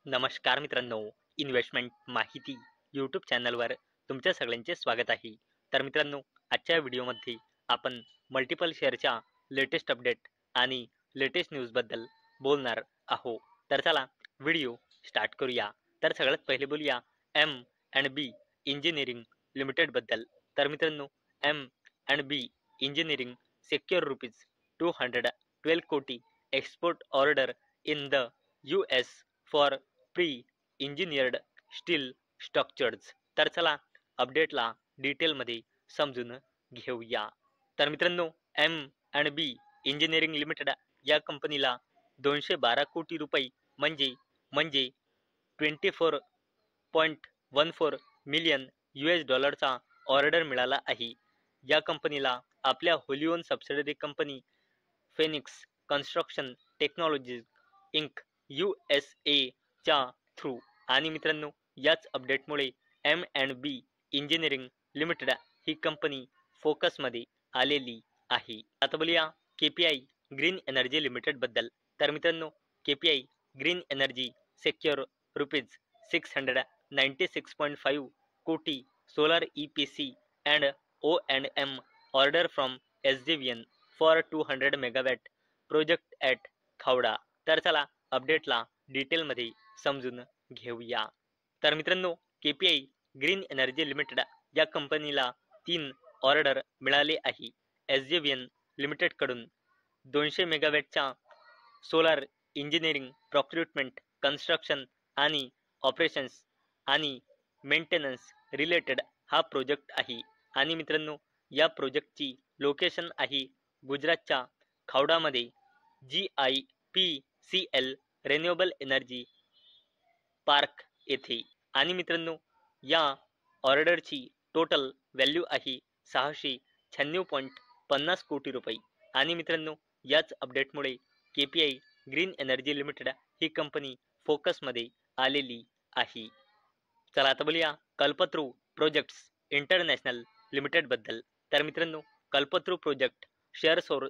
नमस्कार मित्रांनो, इन्व्हेस्टमेंट माहिती यूट्यूब चॅनलवर तुमच्या सगळ्यांचे स्वागत आहे. तर मित्रांनो, आजच्या व्हिडिओमध्ये आपण मल्टिपल शेअरच्या लेटेस्ट अपडेट आणि लेटेस्ट न्यूजबद्दल बोलणार आहोत. तर चला व्हिडिओ स्टार्ट करूया. तर सगळ्यात पहिले बोलूया एम अँड बी इंजिनिअरिंग लिमिटेडबद्दल. तर मित्रांनो, M and B engineering secure rupees 212 कोटी export order in the US for pre engineered steel structures. तर चला अपडेटला डिटेलमध्ये समजून घेऊया. तर मित्रांनो, M and B engineering limited या कंपनीला 212 कोटी रुपये म्हणजे 24.14 मिलियन US डॉलरचा ऑर्डर मिळाला आहे. या कंपनीला आपल्या wholly own subsidiary company Phoenix construction technologies Inc USA च्या थ्रू आणि मित्रांनो, याच अपडेटमुळे M and B engineering limited ही कंपनी फोकसमध्ये आलेली आहे. आता बोलूया KPI ग्रीन एनर्जी लिमिटेड बद्दल. तर मित्रांनो, KPI green energy secure rupees 696.5 कोटी solar EPC and O&M order from SJVN for 200 megawatt project at Khavda. तर चला अपडेटला डिटेलमध्ये समजून घेऊया. तर मित्रांनो, KPI ग्रीन एनर्जी लिमिटेड या कंपनीला 3 ऑर्डर मिळाले आहे. SJVN लिमिटेडकडून 200 मेगावॅटच्या सोलार इंजिनिअरिंग प्रोक्युरमेंट कन्स्ट्रक्शन आणि ऑपरेशन्स आणि मेंटेनन्स रिलेटेड हा प्रोजेक्ट आहे. आणि मित्रांनो, या प्रोजेक्टची लोकेशन आहे गुजरातच्या खावडामध्ये GIPCL रिन्युएबल एनर्जी पार्क येथे. आणि मित्रांनो, या ऑर्डरची टोटल व्हॅल्यू आहे 696.50 कोटी रुपये. आणि मित्रांनो, याच अपडेटमुळे KPI ग्रीन एनर्जी लिमिटेड ही कंपनी फोकसमध्ये आलेली आहे. चला आता बोलूया कल्पतरू प्रोजेक्ट्स इंटरनॅशनल लिमिटेडबद्दल. तर मित्रांनो, Kalpataru project shares soar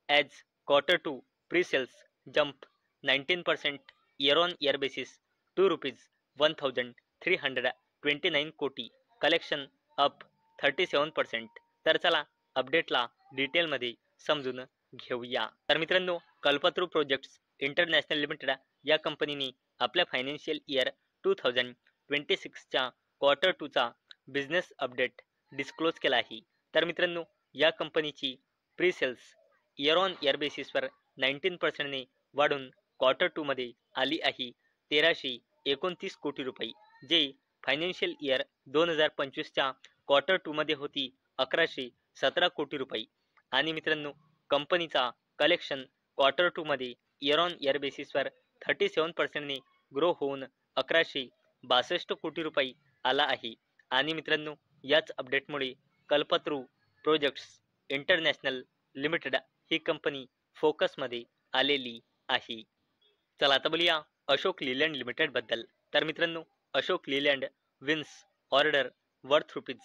as Q2 pre-sales jump 19% year-on-year basis to rupees 1,329 कोटी. Collection up 37%. तर चला अपडेटला डिटेलमध्ये समजून घेऊया. तर मित्रांनो, कल्पतरू प्रोजेक्ट्स इंटरनॅशनल लिमिटेड या कंपनीने आपल्या फायनान्शियल इयर 2026च्या Q2 चा बिझनेस अपडेट डिस्क्लोज केला आहे. तर मित्रांनो, या कंपनीची pre sales year on year बेसिसवर 19% ने वाढून Q2 मध्ये आली आहे 1329 कोटी रुपये, जे फायनान्शियल इयर 2025च्या Q2 मध्ये होती 1117 कोटी रुपये. आणि मित्रांनो, कंपनीचा कलेक्शन Q2 मध्ये इयर ऑन इयर बेसिसवर 37% ने ग्रो होऊन 1162 कोटी रुपये आला आहे. आणि मित्रांनो, याच अपडेटमुळे कल्पतरू प्रोजेक्ट्स इंटरनॅशनल लिमिटेड ही कंपनी फोकसमध्ये आलेली आहे. चला आता बोलूया अशोक लीलँड लिमिटेड बद्दल. तर मित्रांनो, Ashok Leyland wins order worth rupees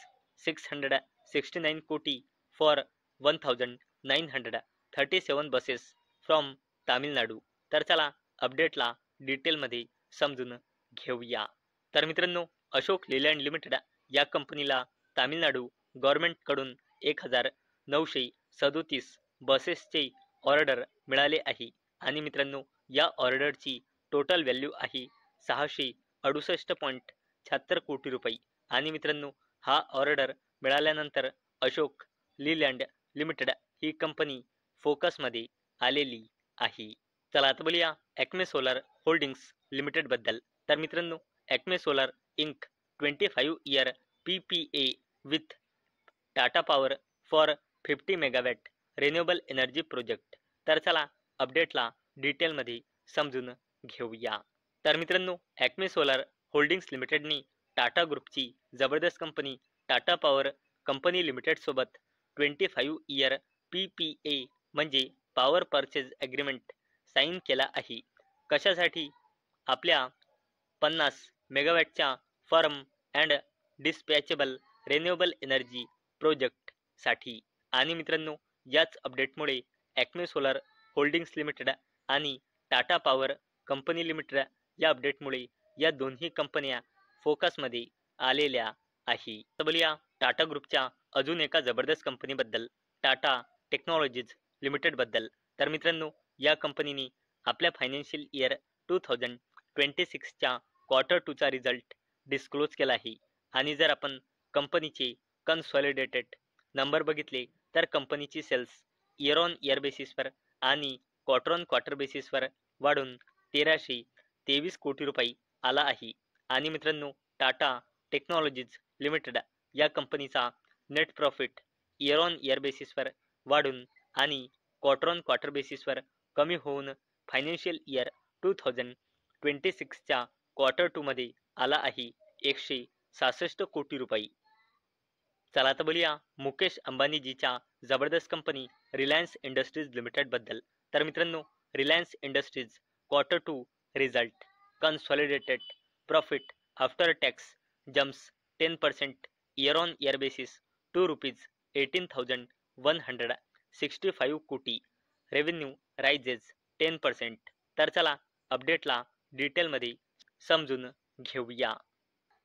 669 कोटी फॉर 1937 बसेस फ्रॉम तामिळनाडू. तर चला अपडेटला डिटेलमध्ये समजून घेऊया. तर मित्रांनो, अशोक लीलँड लिमिटेड या कंपनीला तामिळनाडू गव्हर्नमेंटकडून 1937 बसेसचे ऑर्डर मिळाले आहे. आणि मित्रांनो, या ऑर्डरची टोटल व्हॅल्यू आहे 668.76 कोटी रुपये. आणि मित्रांनो, हा ऑर्डर मिळाल्यानंतर अशोक लीलँड लिमिटेड ही कंपनी फोकसमध्ये आलेली आहे. चला आता बोलूया ॲक्मे सोलर होल्डिंग्स लिमिटेड बद्दल. तर मित्रांनो, Acme solar Inc 25 year PPA with Tata power for 50 megawatt renewable energy project. तर चला अपडेटला डिटेलमध्ये समजून घेऊया. तर मित्रांनो, ॲक्मे सोलर होल्डिंग्स लिमिटेडनी टाटा ग्रुपची जबरदस्त कंपनी टाटा पॉवर कंपनी लिमिटेडसोबत 25 इयर PPA म्हणजे पॉवर परचेज ॲग्रीमेंट साईन केला आहे. कशासाठी? आपल्या 50 मेगावॅटच्या firm and dispatchable renewable energy प्रोजेक्टसाठी. आणि मित्रांनो, याच अपडेटमुळे ॲक्मे सोलर होल्डिंग्स लिमिटेड आणि टाटा पॉवर कंपनी लिमिटेड या अपडेटमुळे या दोन्ही कंपन्या फोकसमध्ये आलेल्या आहे. तर बोलूया टाटा ग्रुपच्या अजून एका जबरदस्त कंपनीबद्दल, टाटा टेक्नॉलॉजीज लिमिटेड बद्दल. तर मित्रांनो, या कंपनीने आपल्या फायनान्शियल इयर 2026च्या क्वार्टर 2चा रिझल्ट डिस्क्लोज केला आहे. आणि जर आपण कंपनीचे कन्सॉलिडेटेड नंबर बघितले तर कंपनीची सेल्स इयर ऑन इयर बेसिसवर आणि क्वार्टर ऑन क्वार्टर बेसिसवर वाढून 1323 कोटी रुपये आला आहे. आणि मित्रांनो, टाटा टेक्नॉलॉजीज लिमिटेड या कंपनीचा net profit year on year बेसिसवर वाढून आणि क्वार्टर ऑन क्वार्टर बेसिसवर कमी होऊन फायनान्शियल इयर 2026च्या क्वार्टर 2 मध्ये आला आहे 166 कोटी रुपये. चला तर बोलूया मुकेश अंबानीजीच्या जबरदस्त कंपनी रिलायन्स इंडस्ट्रीज लिमिटेड बद्दल. तर मित्रांनो, Reliance Industries quarter 2 result consolidated profit after tax jumps 10% year on year basis to rupees 18,165 कोटी. Revenue rises 10%. तर चला अपडेटला डिटेलमध्ये समजून घेऊया.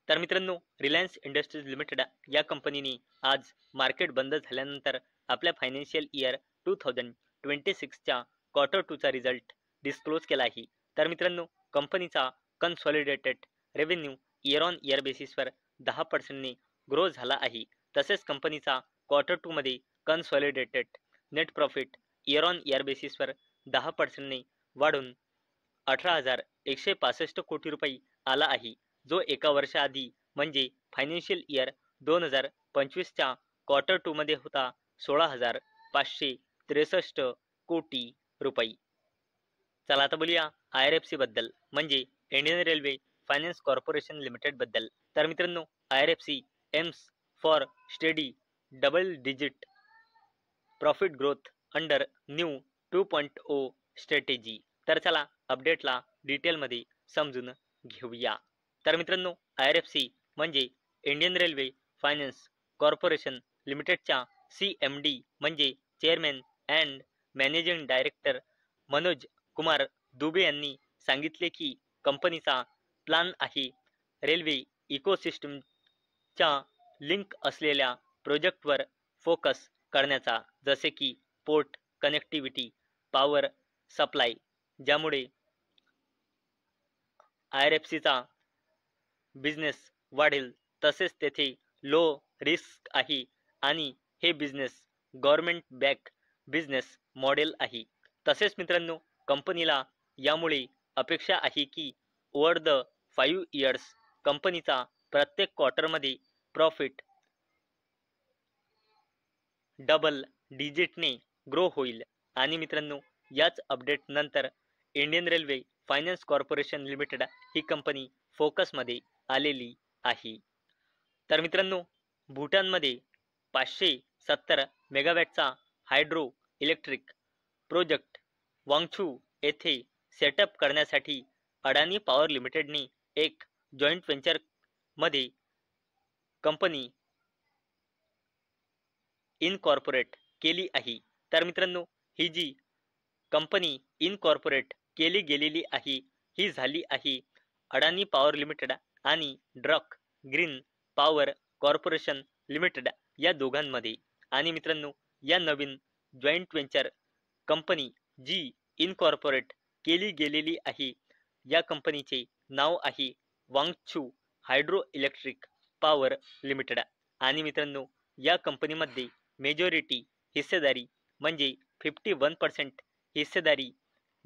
तर मित्रांनो, रिलायन्स इंडस्ट्रीज लिमिटेड या कंपनीने आज मार्केट बंद झाल्यानंतर आपल्या फायनान्शियल इयर 2026च्या क्वार्टर 2चा रिझल्ट डिस्क्लोज केला आहे. तर मित्रांनो, कंपनीचा consolidated revenue year on year बेसिसवर 10%ने ग्रो झाला आहे. तसेच कंपनीचा क्वार्टर 2 मध्ये consolidated net profit year on year बेसिसवर 10%ने वाढून 18,165 कोटी रुपये आला आहे, जो एका वर्षाआधी म्हणजे फायनान्शियल इयर 2025च्या क्वार्टर 2 मध्ये होता 16,563 कोटी रुपये. चला आता बोलूया IRFC बद्दल, म्हणजे Indian railway finance corporation limited बद्दल. तर मित्रांनो, IRFC AIIMS for steady double digit profit growth under new 2.0 strategy. तर चला अपडेटला डिटेलमध्ये समजून घेऊया. तर मित्रांनो, IRFC म्हणजे इंडियन रेल्वे फायनान्स कॉर्पोरेशन लिमिटेडच्या CMD म्हणजे chairman and managing director Manoj Kumar Dubey यांनी सांगितले की कंपनीचा प्लॅन आहे रेल्वे इकोसिस्टमच्या लिंक असलेल्या प्रोजेक्टवर फोकस करण्याचा, जसे की पोर्ट कनेक्टिव्हिटी, पॉवर सप्लाय, ज्यामुळे IRFCचा बिझनेस वाढेल. तसेच तेथे लो रिस्क आहे आणि हे business government back business model आहे. तसेच मित्रांनो, कंपनीला यामुळे अपेक्षा आहे की ओव्हर द 5 इयर्स कंपनीचा प्रत्येक क्वार्टरमध्ये प्रॉफिट डबल डिजिटने ग्रो होईल. आणि मित्रांनो, याच अपडेट नंतर Indian railway finance corporation limited ही कंपनी फोकसमध्ये आलेली आहे. तर मित्रांनो, भूटानमध्ये 570 मेगावॅटचा हायड्रो इलेक्ट्रिक प्रोजेक्ट वांगछू येथे सेटअप करण्यासाठी अडानी पॉवर लिमिटेडने एक जॉईंट व्हेंचर मध्ये कंपनी इनकॉर्पोरेट केली आहे. तर मित्रांनो, ही जी कंपनी इनकॉर्पोरेट केली गेलेली आहे ही झाली आहे अडानी पॉवर लिमिटेड आणि drug green power corporation limited या दोघांमध्ये. आणि मित्रांनो, या नवीन जॉईंट व्हेंचर कंपनी जी इनकॉर्पोरेट केली गेलेली आहे या कंपनीचे नाव आहे वांगछू हायड्रो इलेक्ट्रिक पॉवर लिमिटेड. आणि मित्रांनो, या कंपनीमध्ये मेजॉरिटी हिस्सेदारी म्हणजे 51% हिस्सेदारी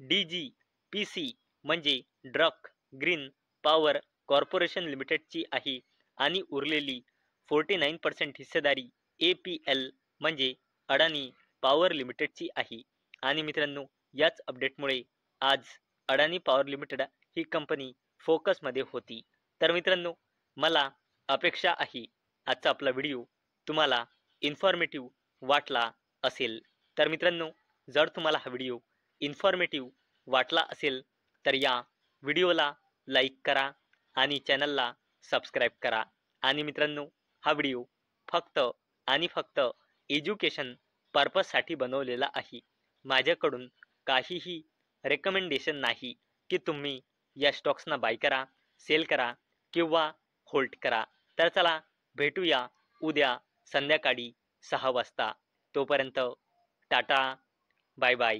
DGPC म्हणजे ड्रक ग्रीन पॉवर कॉर्पोरेशन लिमिटेडची आहे आणि उरलेली 49% हिस्सेदारी APL म्हणजे अडानी पॉवर लिमिटेडची आहे. आणि मित्रांनो, याच अपडेटमुळे आज अडानी पॉवर लिमिटेड ही कंपनी फोकसमध्ये होती. तर मित्रांनो, मला अपेक्षा आहे आजचा आपला व्हिडिओ तुम्हाला इन्फॉर्मेटिव्ह वाटला असेल. तर मित्रांनो, जर तुम्हाला हा व्हिडिओ इन्फॉर्मेटिव्ह वाटला असेल तर या व्हिडिओला लाईक करा आणि चॅनलला सबस्क्राईब करा. आणि मित्रांनो, हा व्हिडिओ फक्त आणि फक्त एज्युकेशन पर्पजसाठी बनवलेला आहे. माझ्याकडून काहीही रेकमेंडेशन नाही की तुम्ही या स्टॉक्सना बाय करा, सेल करा किंवा होल्ड करा. तर चला भेटूया उद्या संध्याकाळी 6 वाजता. तोपर्यंत टाटा, बाय बाय.